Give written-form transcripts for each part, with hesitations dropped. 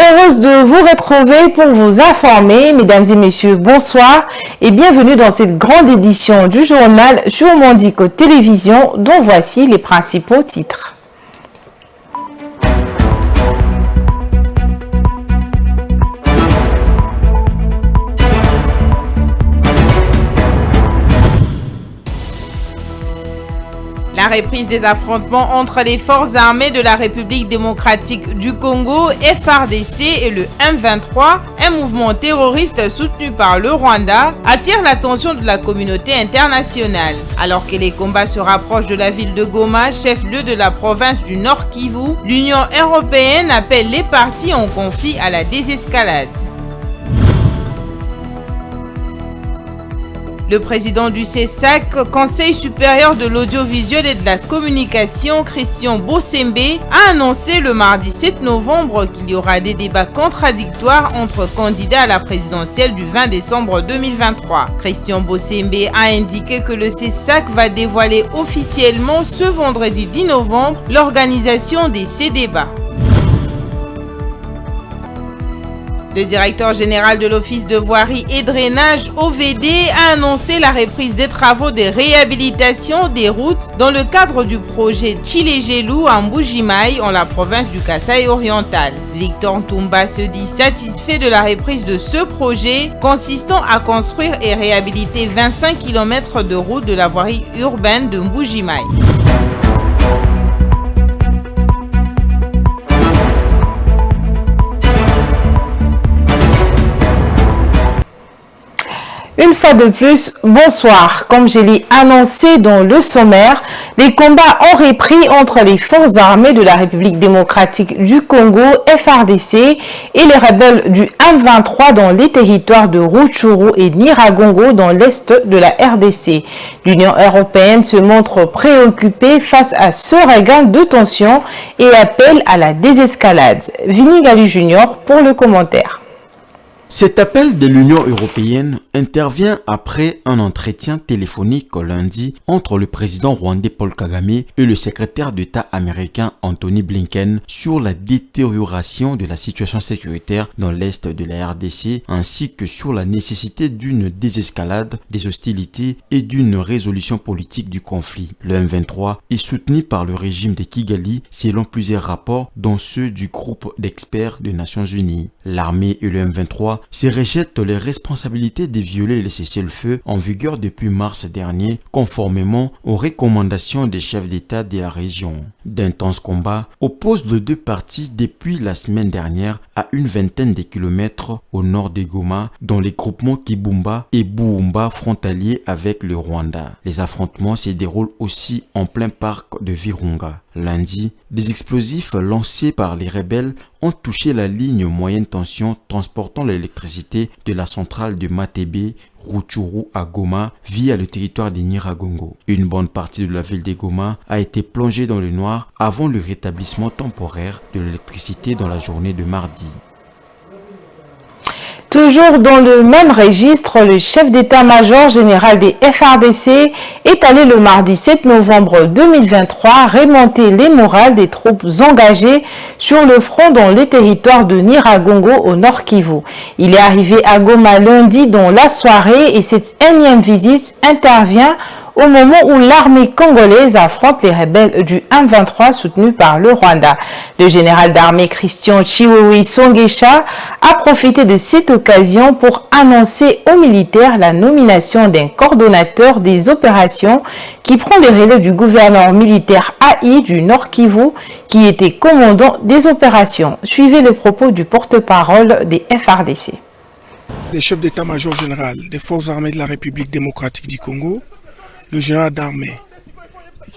heureuse de vous retrouver pour vous informer. Mesdames et messieurs, bonsoir et bienvenue dans cette grande édition du journal Jour Mondico Télévision dont voici les principaux titres. La reprise des affrontements entre les forces armées de la République démocratique du Congo, FARDC et le M23, un mouvement terroriste soutenu par le Rwanda, attire l'attention de la communauté internationale. Alors que les combats se rapprochent de la ville de Goma, chef-lieu de la province du Nord Kivu, l'Union européenne appelle les parties en conflit à la désescalade. Le président du CESAC, Conseil supérieur de l'audiovisuel et de la communication, Christian Bossembe, a annoncé le mardi 7 novembre qu'il y aura des débats contradictoires entre candidats à la présidentielle du 20 décembre 2023. Christian Bossembe a indiqué que le CESAC va dévoiler officiellement ce vendredi 10 novembre l'organisation de ces débats. Le directeur général de l'Office de voirie et drainage OVD a annoncé la reprise des travaux de réhabilitation des routes dans le cadre du projet Tshilé-Gelou à Mbuji-Mayi en la province du Kasaï oriental. Victor Ntumba se dit satisfait de la reprise de ce projet consistant à construire et réhabiliter 25 km de route de la voirie urbaine de Mbuji-Mayi. Une fois de plus, bonsoir. Comme je l'ai annoncé dans le sommaire, les combats ont repris entre les forces armées de la République démocratique du Congo, FARDC, et les rebelles du M23 dans les territoires de Rutshuru et Nyiragongo dans l'est de la RDC. L'Union européenne se montre préoccupée face à ce regain de tension et appelle à la désescalade. Vini Gali Junior pour le commentaire. Cet appel de l'Union européenne intervient après un entretien téléphonique lundi entre le président rwandais Paul Kagame et le secrétaire d'État américain Anthony Blinken sur la détérioration de la situation sécuritaire dans l'est de la RDC ainsi que sur la nécessité d'une désescalade des hostilités et d'une résolution politique du conflit. Le M23 est soutenu par le régime de Kigali selon plusieurs rapports dont ceux du groupe d'experts des Nations Unies. L'armée et le M23 se rejettent les responsabilités de violer le cessez-le-feu en vigueur depuis mars dernier, conformément aux recommandations des chefs d'État de la région. D'intenses combats opposent les deux parties depuis la semaine dernière à une vingtaine de kilomètres au nord de Goma, dans les groupements Kibumba et Buumba frontaliers avec le Rwanda. Les affrontements se déroulent aussi en plein parc de Virunga. Lundi, des explosifs lancés par les rebelles ont touché la ligne moyenne tension transportant l'électricité de la centrale de Matebe, Rutshuru à Goma via le territoire de Nyiragongo. Une bonne partie de la ville de Goma a été plongée dans le noir avant le rétablissement temporaire de l'électricité dans la journée de mardi. Toujours dans le même registre, le chef d'état-major général des FARDC est allé le mardi 7 novembre 2023 remonter les morales des troupes engagées sur le front dans les territoires de Nyiragongo au Nord Kivu. Il est arrivé à Goma lundi dans la soirée et cette énième visite intervient au moment où l'armée congolaise affronte les rebelles du M23 soutenus par le Rwanda. Le général d'armée Christian Chiwewe Songesha a profité de cette occasion pour annoncer aux militaires la nomination d'un coordonnateur des opérations qui prend le relais du gouverneur militaire AI du Nord Kivu qui était commandant des opérations. Suivez les propos du porte-parole des FARDC. Le chef d'état-major général des forces armées de la République démocratique du Congo, le général d'armée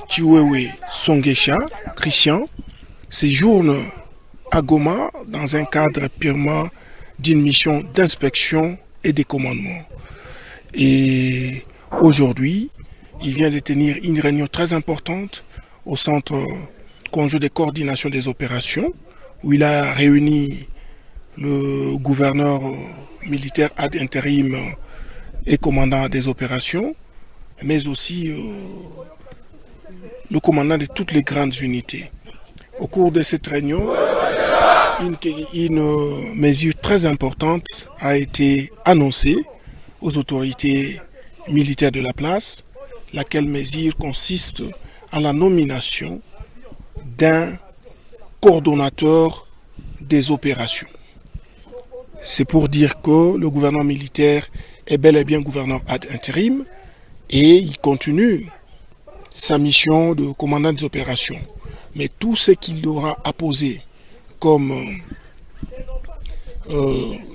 Chiwewe Songesha, Christian, séjourne à Goma dans un cadre purement d'une mission d'inspection et de commandement. Et aujourd'hui, il vient de tenir une réunion très importante au centre conjoint de coordination des opérations où il a réuni le gouverneur militaire ad intérim et commandant des opérations, mais aussi le commandant de toutes les grandes unités. Au cours de cette réunion, une mesure très importante a été annoncée aux autorités militaires de la place, laquelle mesure consiste en la nomination d'un coordonnateur des opérations. C'est pour dire que le gouvernement militaire est bel et bien gouverneur ad intérim et il continue sa mission de commandant des opérations. Mais tout ce qu'il aura apposé comme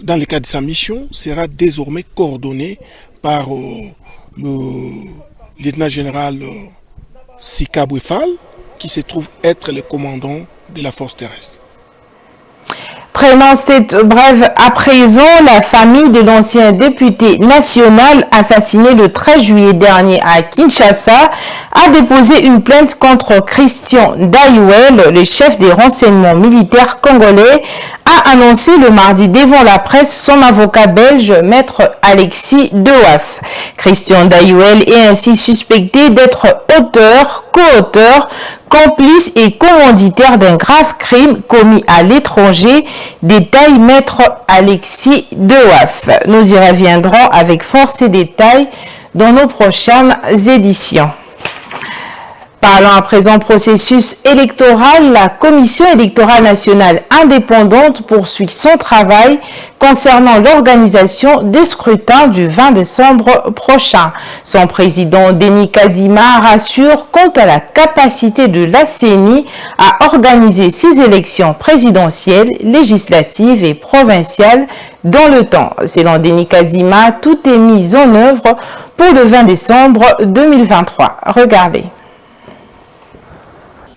dans le cadre de sa mission sera désormais coordonné par le lieutenant-général Sika Bouefal, qui se trouve être le commandant de la force terrestre. Prenant cette brève à présent, la famille de l'ancien député national assassiné le 13 juillet dernier à Kinshasa a déposé une plainte contre Christian Dayuel, le chef des renseignements militaires congolais, a annoncé le mardi devant la presse son avocat belge, maître Alexis Dewath. Christian Dayuel est ainsi suspecté d'être auteur, co-auteur, complice et commanditaire d'un grave crime commis à l'étranger, détaille maître Alexis Dewath. Nous y reviendrons avec force et détails dans nos prochaines éditions. Parlant à présent processus électoral, la Commission électorale nationale indépendante poursuit son travail concernant l'organisation des scrutins du 20 décembre prochain. Son président Denis Kadima rassure quant à la capacité de la CENI à organiser ses élections présidentielles, législatives et provinciales dans le temps. Selon Denis Kadima, tout est mis en œuvre pour le 20 décembre 2023. Regardez.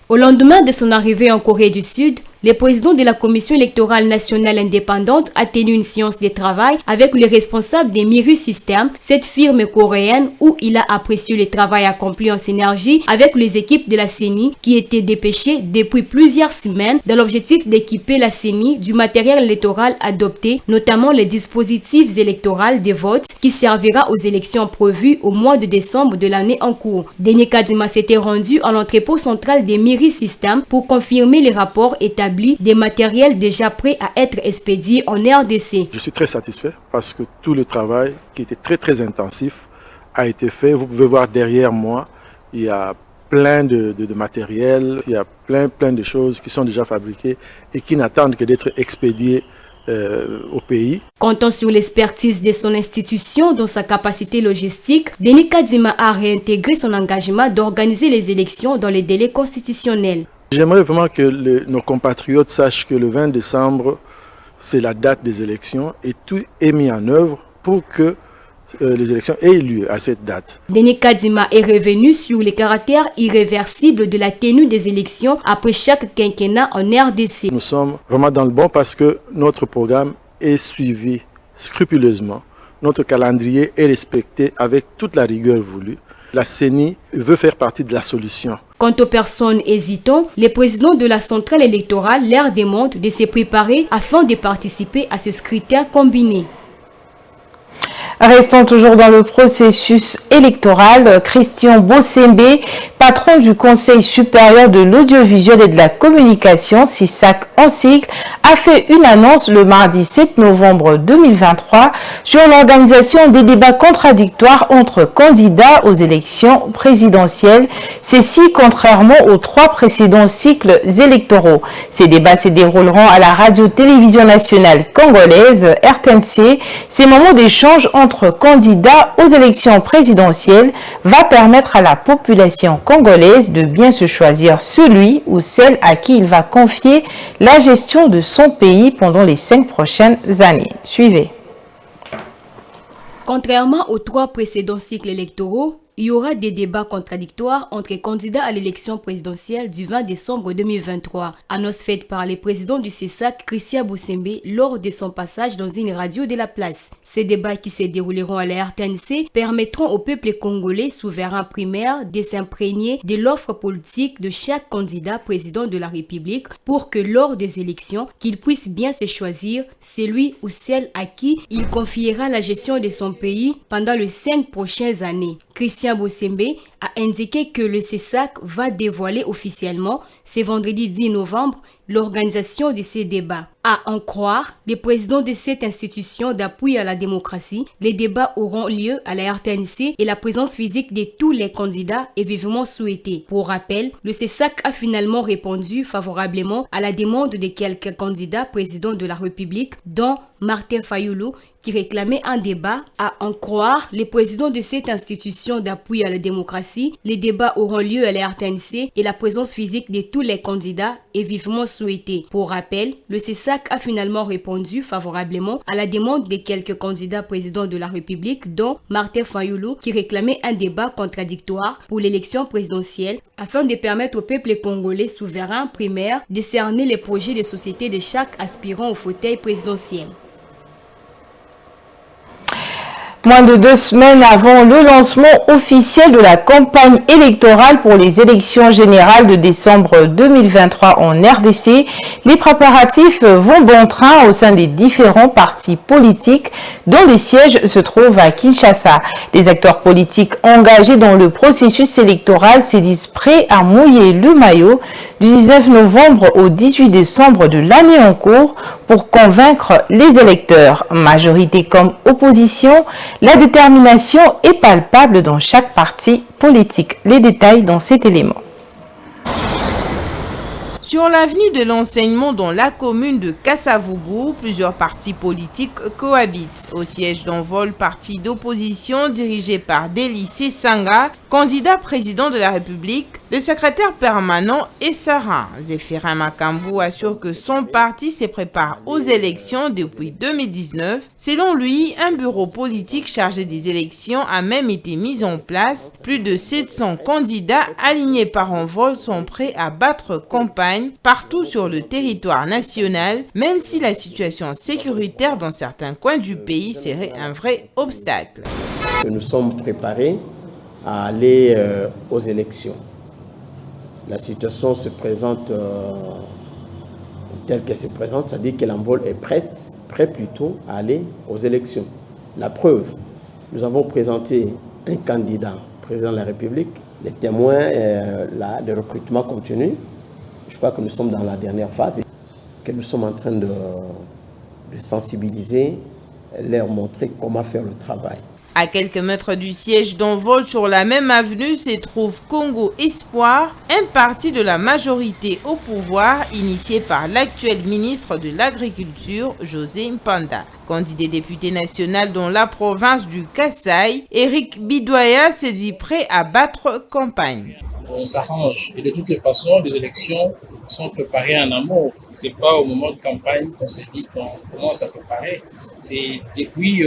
Au lendemain de son arrivée en Corée du Sud, le président de la Commission électorale nationale indépendante a tenu une séance de travail avec les responsables des Miru Systems, cette firme coréenne où il a apprécié le travail accompli en synergie avec les équipes de la CENI qui étaient dépêchées depuis plusieurs semaines dans l'objectif d'équiper la CENI du matériel électoral adopté, notamment les dispositifs électoraux des votes qui servira aux élections prévues au mois de décembre de l'année en cours. Denis Kadima s'était rendu à l'entrepôt central des Miru Systems pour confirmer les rapports établis des matériels déjà prêts à être expédiés en RDC. Je suis très satisfait parce que tout le travail qui était très intensif a été fait. Vous pouvez voir derrière moi, il y a plein de matériel, il y a plein de choses qui sont déjà fabriquées et qui n'attendent que d'être expédiées au pays. Comptant sur l'expertise de son institution dans sa capacité logistique, Denis Kadima a réintégré son engagement d'organiser les élections dans les délais constitutionnels. J'aimerais vraiment que nos compatriotes sachent que le 20 décembre, c'est la date des élections et tout est mis en œuvre pour que les élections aient lieu à cette date. Denis Kadima est revenu sur les caractères irréversibles de la tenue des élections après chaque quinquennat en RDC. Nous sommes vraiment dans le bon parce que notre programme est suivi scrupuleusement. Notre calendrier est respecté avec toute la rigueur voulue. La CENI veut faire partie de la solution. Quant aux personnes hésitant, le président de la centrale électorale leur demande de se préparer afin de participer à ce scrutin combiné. Restons toujours dans le processus électoral. Christian Bossembe, patron du Conseil supérieur de l'audiovisuel et de la communication, CISAC en sigle, a fait une annonce le mardi 7 novembre 2023 sur l'organisation des débats contradictoires entre candidats aux élections présidentielles. Ceci contrairement aux 3 précédents cycles électoraux. Ces débats se dérouleront à la radio-télévision nationale congolaise, RTNC. Ces moments d'échange entre candidats aux élections présidentielles va permettre à la population congolaise de bien se choisir celui ou celle à qui il va confier la gestion de son pays pendant les 5 prochaines années. Suivez. Contrairement aux 3 précédents cycles électoraux, il y aura des débats contradictoires entre candidats à l'élection présidentielle du 20 décembre 2023. Annonce faite par le président du CISAC, Christian Bossembe, lors de son passage dans une radio de la place. Ces débats qui se dérouleront à la RTNC permettront au peuple congolais souverain primaire de s'imprégner de l'offre politique de chaque candidat président de la République pour que lors des élections, qu'il puisse bien se choisir celui ou celle à qui il confiera la gestion de son pays pendant les 5 prochaines années. Christian Bossembe, a indiqué que le CESAC va dévoiler officiellement, ce vendredi 10 novembre, l'organisation de ces débats. À en croire les présidents de cette institution d'appui à la démocratie, les débats auront lieu à la RTNC et la présence physique de tous les candidats est vivement souhaitée. Pour rappel, le CESAC a finalement répondu favorablement à la demande de quelques candidats présidents de la République, dont Martin Fayulu, qui réclamait un débat. À en croire les présidents de cette institution d'appui à la démocratie, les débats auront lieu à la RTNC et la présence physique de tous les candidats est vivement souhaitée. Pour rappel, le CESAC a finalement répondu favorablement à la demande de quelques candidats présidents de la République, dont Martin Fayulu, qui réclamait un débat contradictoire pour l'élection présidentielle afin de permettre au peuple congolais souverain primaire de cerner les projets de société de chaque aspirant au fauteuil présidentiel. Moins de 2 semaines avant le lancement officiel de la campagne électorale pour les élections générales de décembre 2023 en RDC, les préparatifs vont bon train au sein des différents partis politiques dont les sièges se trouvent à Kinshasa. Les acteurs politiques engagés dans le processus électoral se disent prêts à mouiller le maillot du 19 novembre au 18 décembre de l'année en cours pour convaincre les électeurs. Majorité comme opposition, la détermination est palpable dans chaque parti politique. Les détails dans cet élément. Sur l'avenue de l'enseignement dans la commune de Kasavubu, plusieurs partis politiques cohabitent. Au siège d'Envol, parti d'opposition dirigé par Deli Sanga, candidat président de la République, le secrétaire permanent est serein. Zéphirin Makambu assure que son parti se prépare aux élections depuis 2019. Selon lui, un bureau politique chargé des élections a même été mis en place. Plus de 700 candidats alignés par Envol sont prêts à battre campagne partout sur le territoire national, même si la situation sécuritaire dans certains coins du pays serait un vrai obstacle. Nous sommes préparés à aller aux élections. La situation se présente telle qu'elle se présente, c'est-à-dire que l'Envol est prêt plutôt à aller aux élections. La preuve, nous avons présenté un candidat, président de la République, les témoins, le recrutement continue. Je crois que nous sommes dans la dernière phase et que nous sommes en train de sensibiliser, leur montrer comment faire le travail. À quelques mètres du siège d'Envol, sur la même avenue, se trouve Congo Espoir, un parti de la majorité au pouvoir initié par l'actuel ministre de l'Agriculture, José Mpanda. Candidat député national dans la province du Kasaï, Eric Bidoya s'est dit prêt à battre campagne. On s'arrange et de toutes les façons, les élections sont préparées en amont. Ce n'est pas au moment de campagne qu'on se dit qu'on commence à préparer. C'est depuis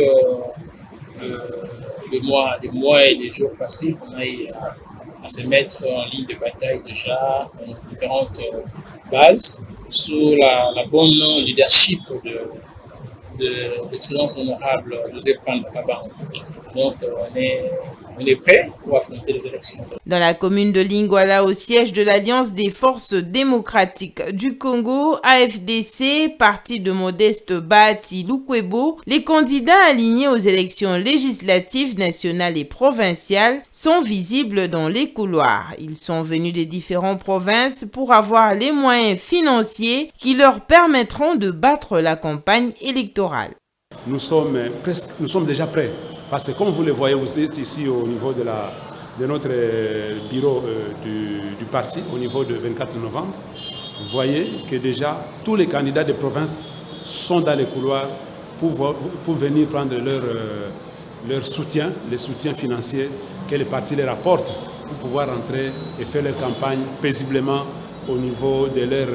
les mois et les jours passés qu'on a à se mettre en ligne de bataille déjà dans différentes bases sous la bonne leadership de l'excellence honorable José Mpanda. Donc on est prêt pour affronter les élections. Dans la commune de Lingwala, au siège de l'Alliance des forces démocratiques du Congo, AFDC, parti de Modeste Bahati Lukwebo, les candidats alignés aux élections législatives nationales et provinciales sont visibles dans les couloirs. Ils sont venus des différentes provinces pour avoir les moyens financiers qui leur permettront de battre la campagne électorale. Nous sommes déjà prêts. Parce que comme vous le voyez, vous êtes ici au niveau de notre bureau du parti, au niveau de 24 novembre. Vous voyez que déjà tous les candidats de province sont dans les couloirs pour venir prendre leur soutien, les soutiens financiers que les partis leur apportent pour pouvoir rentrer et faire leur campagne paisiblement au niveau de leur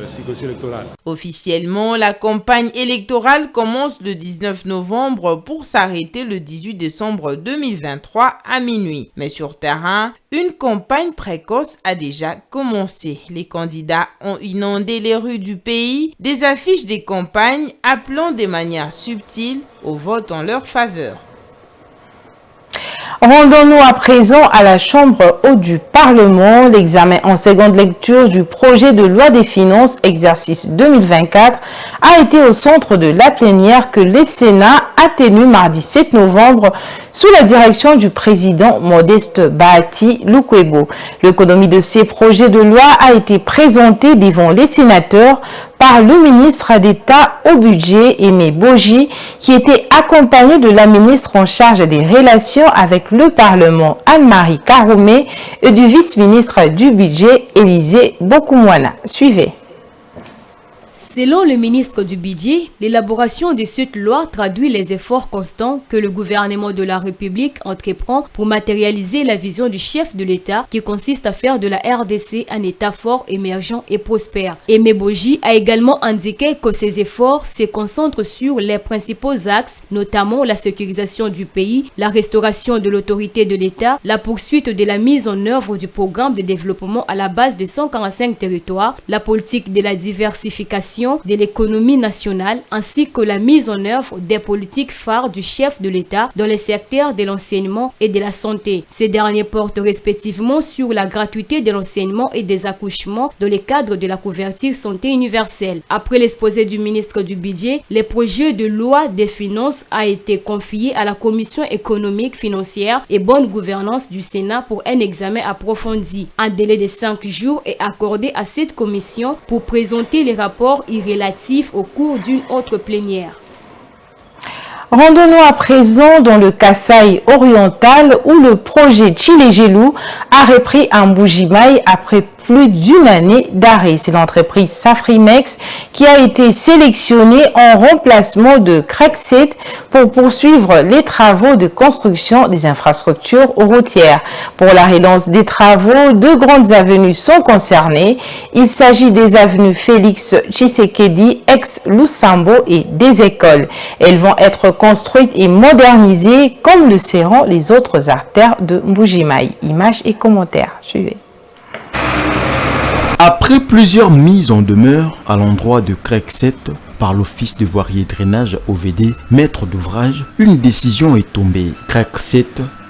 circonscription électorale. Officiellement, la campagne électorale commence le 19 novembre pour s'arrêter le 18 décembre 2023 à minuit. Mais sur terrain, une campagne précoce a déjà commencé. Les candidats ont inondé les rues du pays, des affiches des campagnes appelant de manière subtile au vote en leur faveur. Rendons-nous à présent à la Chambre haute du Parlement. L'examen en seconde lecture du projet de loi des finances exercice 2024 a été au centre de la plénière que le Sénat a tenue mardi 7 novembre sous la direction du président Modeste Bahati Lukwebo. L'économie de ces projets de loi a été présentée devant les sénateurs par le ministre d'État au budget, Aimé Boji, qui était accompagné de la ministre en charge des relations avec le Parlement, Anne-Marie Karoumé, et du vice-ministre du budget, Élisée Bokoumouana. Suivez. Selon le ministre du Budget, l'élaboration de cette loi traduit les efforts constants que le gouvernement de la République entreprend pour matérialiser la vision du chef de l'État qui consiste à faire de la RDC un État fort, émergent et prospère. Aimé Boji a également indiqué que ces efforts se concentrent sur les principaux axes, notamment la sécurisation du pays, la restauration de l'autorité de l'État, la poursuite de la mise en œuvre du programme de développement à la base de 145 territoires, la politique de la diversification de l'économie nationale ainsi que la mise en œuvre des politiques phares du chef de l'État dans les secteurs de l'enseignement et de la santé. Ces derniers portent respectivement sur la gratuité de l'enseignement et des accouchements dans le cadre de la couverture santé universelle. Après l'exposé du ministre du Budget, le projet de loi des finances a été confié à la Commission économique, financière et bonne gouvernance du Sénat pour un examen approfondi. Un délai de 5 jours est accordé à cette commission pour présenter les rapports relatifs au cours d'une autre plénière. Rendons-nous à présent dans le Kasaï oriental où le projet Tshilé-Gelou a repris un Mbuji-Mayi après plus d'une année d'arrêt. C'est l'entreprise Safrimex qui a été sélectionnée en remplacement de Craigset pour poursuivre les travaux de construction des infrastructures routières. Pour la relance des travaux, 2 grandes avenues sont concernées. Il s'agit des avenues Félix Tshisekedi, ex-Lusambo et des écoles. Elles vont être construites et modernisées comme le seront les autres artères de Mbuji-Mayi. Images et commentaires. Suivez. Après plusieurs mises en demeure à l'endroit de Craigset par l'Office de voirie et drainage OVD, maître d'ouvrage, une décision est tombée. Craigset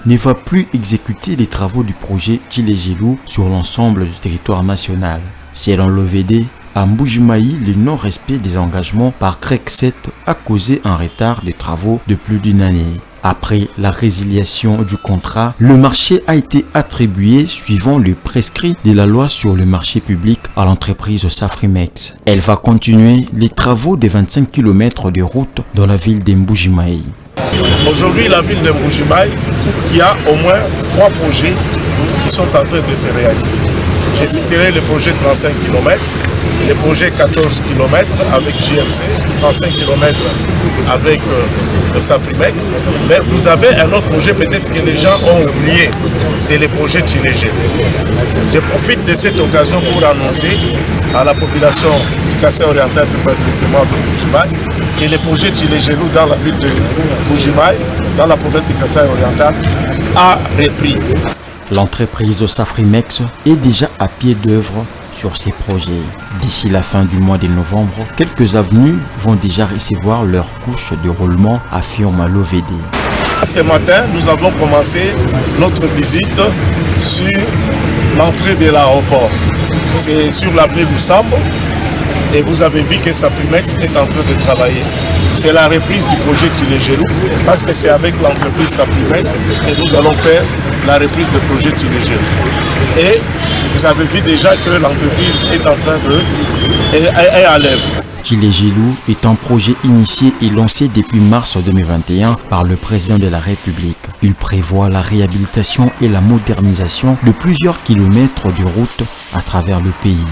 ne va plus exécuter les travaux du projet Tshilé-Gelou sur l'ensemble du territoire national. Selon l'OVD, à Mbuji-Mayi, le non-respect des engagements par Craigset a causé un retard de travaux de plus d'une année. Après la résiliation du contrat, le marché a été attribué suivant le prescrit de la loi sur le marché public à l'entreprise Safrimex. Elle va continuer les travaux des 25 km de route dans la ville de Mbuji-Mayi. Aujourd'hui, la ville de Mbuji-Mayi qui a au moins 3 projets qui sont en train de se réaliser. Je citerai le projet 35 km, le projet 14 km avec JMC, 35 km avec Safrimex. Mais vous avez un autre projet peut-être que les gens ont oublié, c'est le projet Tshilé-Gelou. Je profite de cette occasion pour annoncer à la population du Kasaï oriental, plus particulièrement de Mbuji-Mayi, que le projet Tshilé-Gelou dans la ville de Mbuji-Mayi, dans la province du Kasaï oriental, a repris. L'entreprise Safrimex est déjà à pied d'œuvre sur ces projets. D'ici la fin du mois de novembre, quelques avenues vont déjà recevoir leur couche de roulement, affirme l'OVD. Ce matin, nous avons commencé notre visite sur l'entrée de l'aéroport. C'est sur l'avenue Lusambo et vous avez vu que Safrimex est en train de travailler. C'est la reprise du projet Tshilé-Gelou parce que c'est avec l'entreprise Safrimex que nous allons faire la reprise du projet Tshilé-Gelou. Et vous avez vu déjà que l'entreprise est en train est à l'œuvre. Tshilé-Gelou est un projet initié et lancé depuis mars 2021 par le président de la République. Il prévoit la réhabilitation et la modernisation de plusieurs kilomètres de route à travers le pays.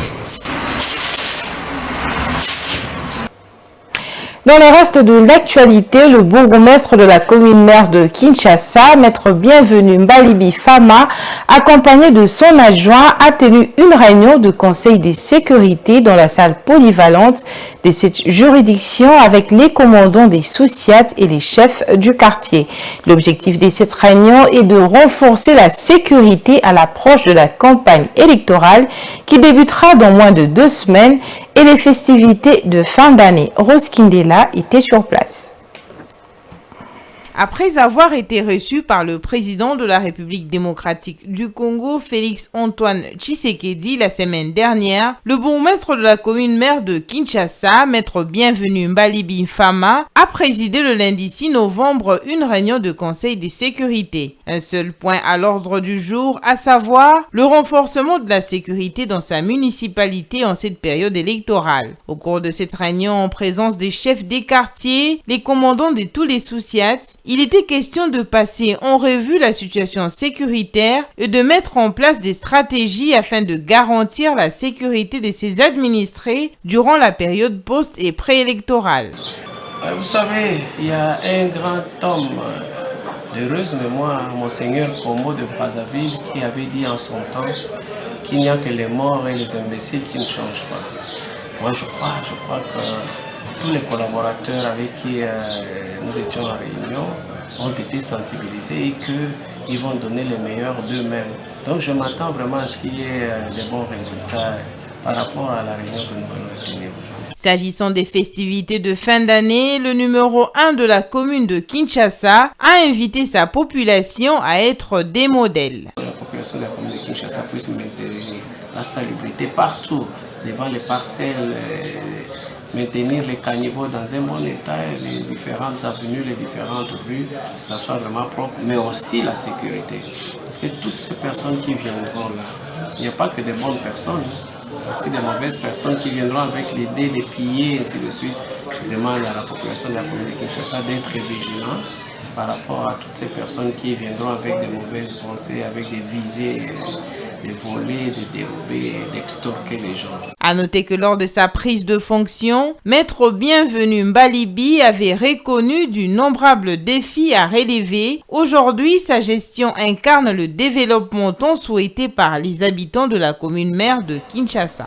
Dans le reste de l'actualité, le bourgmestre de la commune mère de Kinshasa, maître Bienvenu Mbalibi Fama, accompagné de son adjoint, a tenu une réunion de conseil de sécurité dans la salle polyvalente de cette juridiction avec les commandants des sous-siats et les chefs du quartier. L'objectif de cette réunion est de renforcer la sécurité à l'approche de la campagne électorale qui débutera dans moins de 2 semaines et les festivités de fin d'année. Rose Kindela était sur place. Après avoir été reçu par le président de la République démocratique du Congo, Félix Antoine Tshisekedi, la semaine dernière, le bourgmestre de la commune maire de Kinshasa, Maître Bienvenu Mbalibi Fama, a présidé le lundi 6 novembre une réunion de conseil de sécurité. Un seul point à l'ordre du jour, à savoir le renforcement de la sécurité dans sa municipalité en cette période électorale. Au cours de cette réunion, en présence des chefs des quartiers, les commandants de tous les sous-siats, il était question de passer en revue la situation sécuritaire et de mettre en place des stratégies afin de garantir la sécurité de ses administrés durant la période post- et préélectorale. Vous savez, il y a un grand homme d'heureuse mémoire, Monseigneur Kombo de Brazzaville, qui avait dit en son temps qu'il n'y a que les morts et les imbéciles qui ne changent pas. Moi, je crois que tous les collaborateurs avec qui nous étions en réunion ont été sensibilisés et qu'ils vont donner le meilleur d'eux-mêmes. Donc je m'attends vraiment à ce qu'il y ait des bons résultats par rapport à la réunion que nous allons tenir aujourd'hui. S'agissant des festivités de fin d'année, le numéro 1 de la commune de Kinshasa a invité sa population à être des modèles. La population de la commune de Kinshasa puisse maintenir la salubrité partout, devant les parcelles, maintenir les caniveaux dans un bon état, les différentes avenues, les différentes rues, que ça soit vraiment propre, mais aussi la sécurité. Parce que toutes ces personnes qui viendront là, il n'y a pas que des bonnes personnes, il y a aussi des mauvaises personnes qui viendront avec l'idée de piller, et ainsi de suite. Je demande à la population de la commune de Kinshasa d'être vigilante par rapport à toutes ces personnes qui viendront avec des mauvaises pensées, avec des visées, de voler, de dérober, d'extorquer les gens. À noter que lors de sa prise de fonction, Maître Bienvenu Mbalibi avait reconnu d'innombrables défis à relever. Aujourd'hui, sa gestion incarne le développement tant souhaité par les habitants de la commune mère de Kinshasa.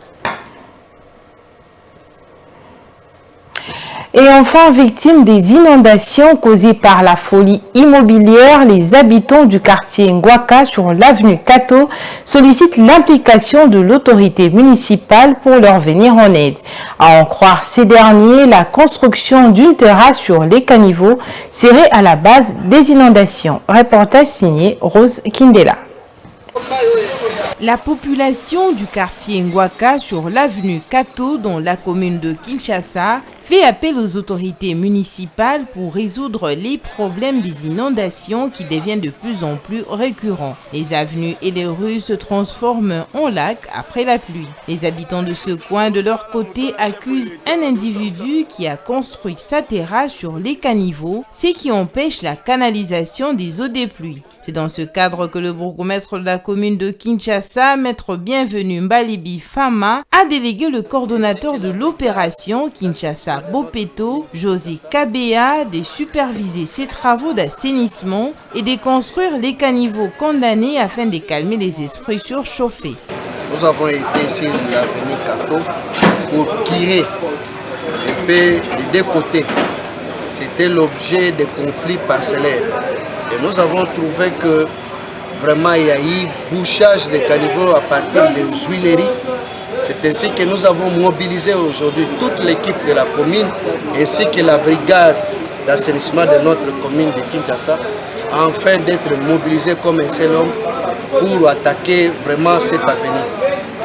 Et enfin, victimes des inondations causées par la folie immobilière, les habitants du quartier Ngwaka sur l'avenue Kato sollicitent l'implication de l'autorité municipale pour leur venir en aide. À en croire ces derniers, la construction d'une terrasse sur les caniveaux serait à la base des inondations. Reportage signé Rose Kindela. La population du quartier Ngwaka sur l'avenue Kato, dans la commune de Kinshasa, fait appel aux autorités municipales pour résoudre les problèmes des inondations qui deviennent de plus en plus récurrents. Les avenues et les rues se transforment en lacs après la pluie. Les habitants de ce coin, de leur côté, accusent un individu qui a construit sa terrasse sur les caniveaux, ce qui empêche la canalisation des eaux des pluies. C'est dans ce cadre que le bourgmestre de la commune de Kinshasa, Maître Bienvenu Mbalibi Fama, a délégué le coordonnateur de l'opération Kinshasa Bopeto, José Kabea, de superviser ces travaux d'assainissement et de construire les caniveaux condamnés afin de calmer les esprits surchauffés. Nous avons été sur l'avenue Kato pour tirer un peu des deux côtés. C'était l'objet de conflits parcellaires. Et nous avons trouvé que vraiment il y a eu bouchage des caniveaux à partir des huileries. C'est ainsi que nous avons mobilisé aujourd'hui toute l'équipe de la commune ainsi que la brigade d'assainissement de notre commune de Kinshasa afin d'être mobilisés comme un seul homme pour attaquer vraiment cette avenue.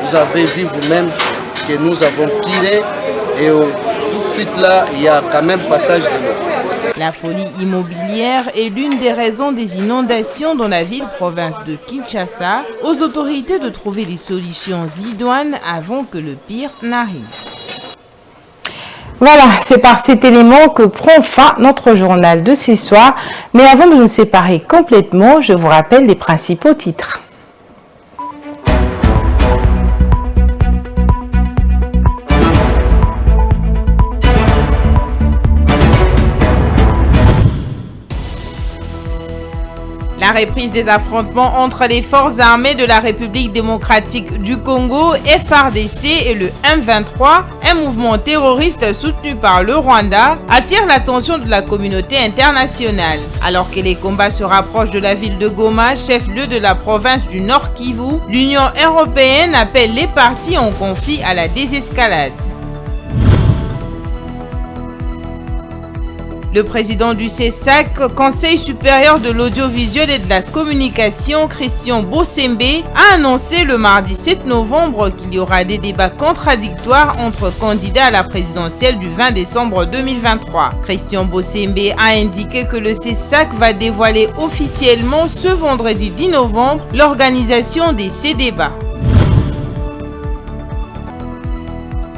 Vous avez vu vous-même que nous avons tiré et tout de suite là il y a quand même passage de l'eau. La folie immobilière est l'une des raisons des inondations dans la ville-province de Kinshasa. Aux autorités de trouver des solutions idoines avant que le pire n'arrive. Voilà, c'est par cet élément que prend fin notre journal de ce soir. Mais avant de nous séparer complètement, je vous rappelle les principaux titres. La reprise des affrontements entre les forces armées de la République démocratique du Congo, FARDC et le M23, un mouvement terroriste soutenu par le Rwanda, attire l'attention de la communauté internationale. Alors que les combats se rapprochent de la ville de Goma, chef-lieu de la province du Nord Kivu, l'Union européenne appelle les parties en conflit à la désescalade. Le président du CESAC, Conseil supérieur de l'audiovisuel et de la communication, Christian Bossembe, a annoncé le mardi 7 novembre qu'il y aura des débats contradictoires entre candidats à la présidentielle du 20 décembre 2023. Christian Bossembe a indiqué que le CESAC va dévoiler officiellement ce vendredi 10 novembre l'organisation de ces débats.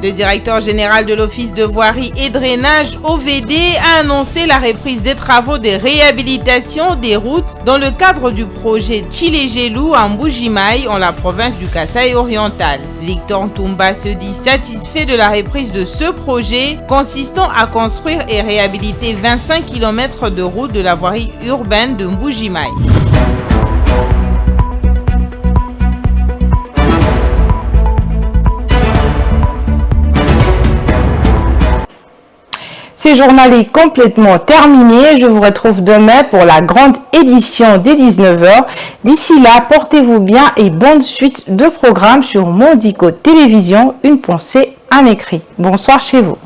Le directeur général de l'Office de voirie et drainage OVD a annoncé la reprise des travaux de réhabilitation des routes dans le cadre du projet Tshilé-Gelou à Mbuji-Mayi en la province du Kasaï oriental. Victor Ntumba se dit satisfait de la reprise de ce projet consistant à construire et réhabiliter 25 km de route de la voirie urbaine de Mbuji-Mayi. Ce journal est complètement terminé. Je vous retrouve demain pour la grande édition dès 19h. D'ici là, portez-vous bien et bonne suite de programmes sur Mondico Télévision. Une pensée en écrit. Bonsoir chez vous.